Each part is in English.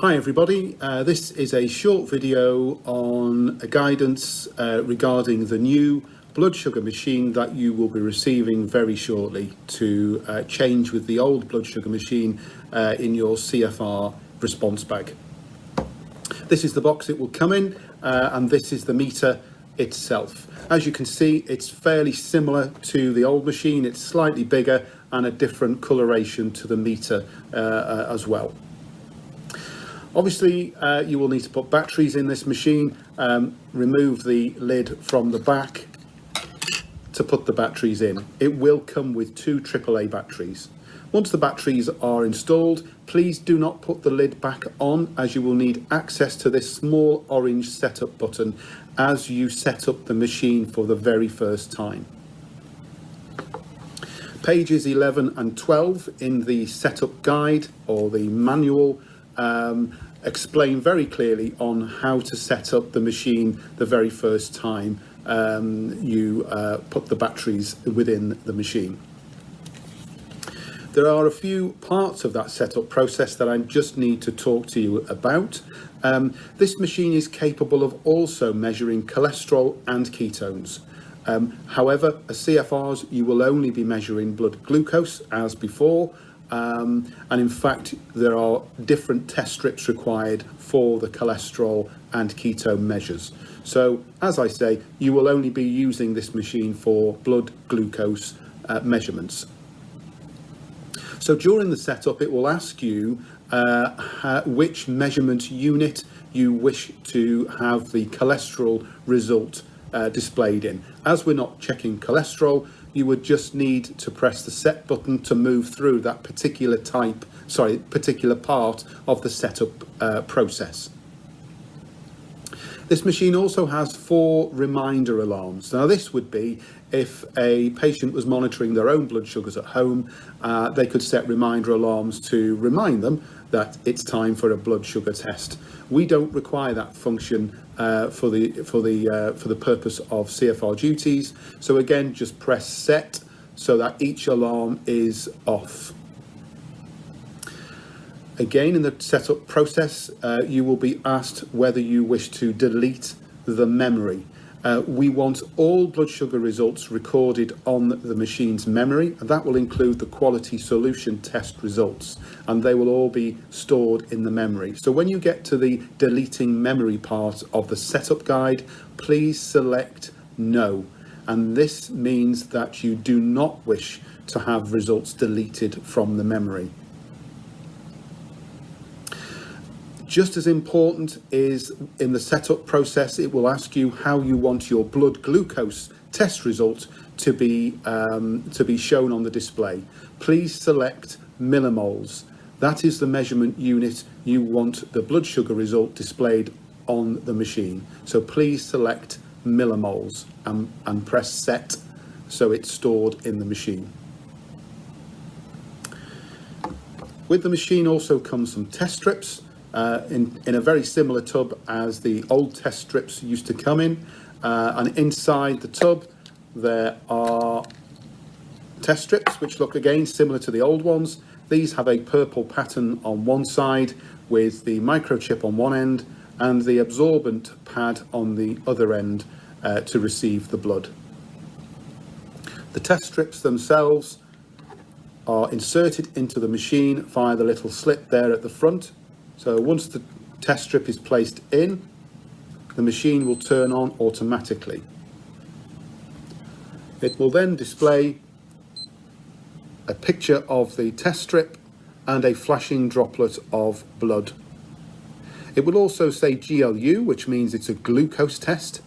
Hi everybody, this is a short video on a guidance regarding the new blood sugar machine that you will be receiving very shortly to change with the old blood sugar machine in your CFR response bag. This is the box it will come in and this is the meter itself. As you can see, it's fairly similar to the old machine. It's slightly bigger and a different coloration to the meter as well. Obviously, you will need to put batteries in this machine. Remove the lid from the back to put the batteries in. It will come with two AAA batteries. Once the batteries are installed, please do not put the lid back on, as you will need access to this small orange setup button as you set up the machine for the very first time. Pages 11 and 12 in the setup guide or the manual explain very clearly on how to set up the machine the very first time you put the batteries within the machine. There are a few parts of that setup process that I just need to talk to you about. This machine is capable of also measuring cholesterol and ketones. However, as CFRs, you will only be measuring blood glucose as before. And in fact, there are different test strips required for the cholesterol and ketone measures. So, as I say, you will only be using this machine for blood glucose measurements. So during the setup, it will ask you which measurement unit you wish to have the cholesterol result displayed in. As we're not checking cholesterol, you would just need to press the set button to move through that particular part of the setup process. This machine also has 4 reminder alarms. Now this would be if a patient was monitoring their own blood sugars at home, they could set reminder alarms to remind them that it's time for a blood sugar test. We don't require that function for the purpose of CFR duties. So again, just press set so that each alarm is off. Again, in the setup process, you will be asked whether you wish to delete the memory. We want all blood sugar results recorded on the machine's memory, and that will include the quality solution test results, and they will all be stored in the memory. So when you get to the deleting memory part of the setup guide, please select no. And this means that you do not wish to have results deleted from the memory. Just as important is in the setup process, it will ask you how you want your blood glucose test result to be shown on the display. Please select millimoles. That is the measurement unit you want the blood sugar result displayed on the machine. So please select millimoles and press set so it's stored in the machine. With the machine also comes some test strips. In a very similar tub as the old test strips used to come in, and inside the tub there are test strips which look again similar to the old ones. These have a purple pattern on one side with the microchip on one end and the absorbent pad on the other end to receive the blood. The test strips themselves are inserted into the machine via the little slit there at the front. So once the test strip is placed in, the machine will turn on automatically. It will then display a picture of the test strip and a flashing droplet of blood. It will also say GLU, which means it's a glucose test.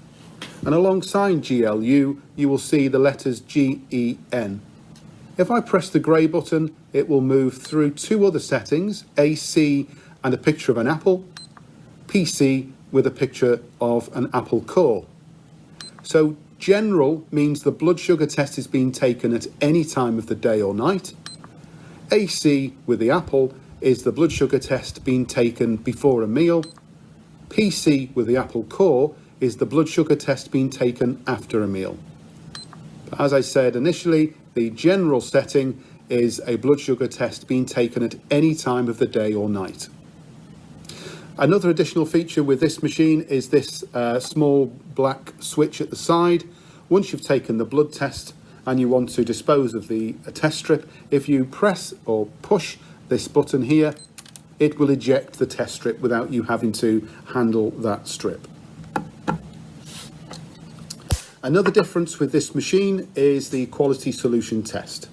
And alongside GLU, you will see the letters GEN. If I press the grey button, it will move through 2 other settings, AC and a picture of an apple, PC with a picture of an apple core. So general means the blood sugar test is being taken at any time of the day or night. AC with the apple is the blood sugar test being taken before a meal. PC with the apple core is the blood sugar test being taken after a meal. But as I said initially, the general setting is a blood sugar test being taken at any time of the day or night. Another additional feature with this machine is this small black switch at the side. Once you've taken the blood test and you want to dispose of the test strip, if you press or push this button here, it will eject the test strip without you having to handle that strip. Another difference with this machine is the quality solution test.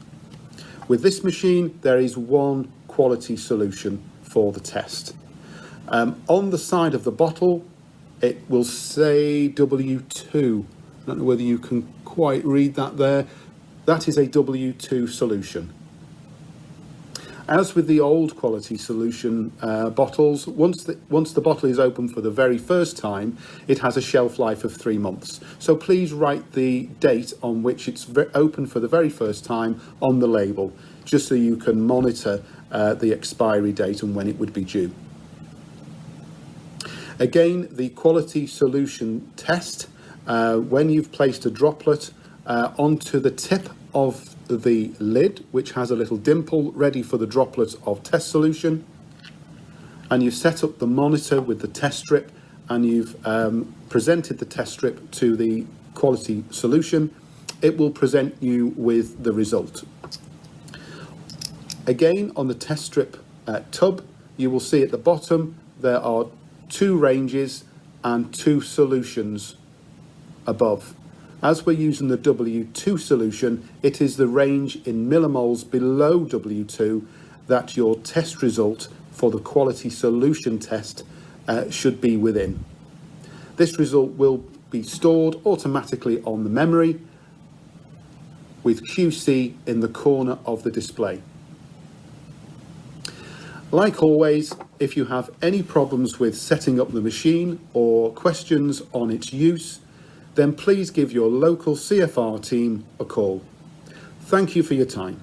With this machine, there is one quality solution for the test. On the side of the bottle, it will say W2. I don't know whether you can quite read that there. That is a W2 solution. As with the old quality solution bottles, once the bottle is open for the very first time, it has a shelf life of 3 months. So please write the date on which it's open for the very first time on the label, just so you can monitor the expiry date and when it would be due. Again, the quality solution test, when you've placed a droplet onto the tip of the lid, which has a little dimple ready for the droplet of test solution, and you've set up the monitor with the test strip, and you've presented the test strip to the quality solution, it will present you with the result. Again, on the test strip tub, you will see at the bottom there are 2 ranges and 2 solutions above. As we're using the W2 solution, it is the range in millimoles below W2 that your test result for the quality solution test should be within. This result will be stored automatically on the memory with QC in the corner of the display. Like always, if you have any problems with setting up the machine or questions on its use, then please give your local CFR team a call. Thank you for your time.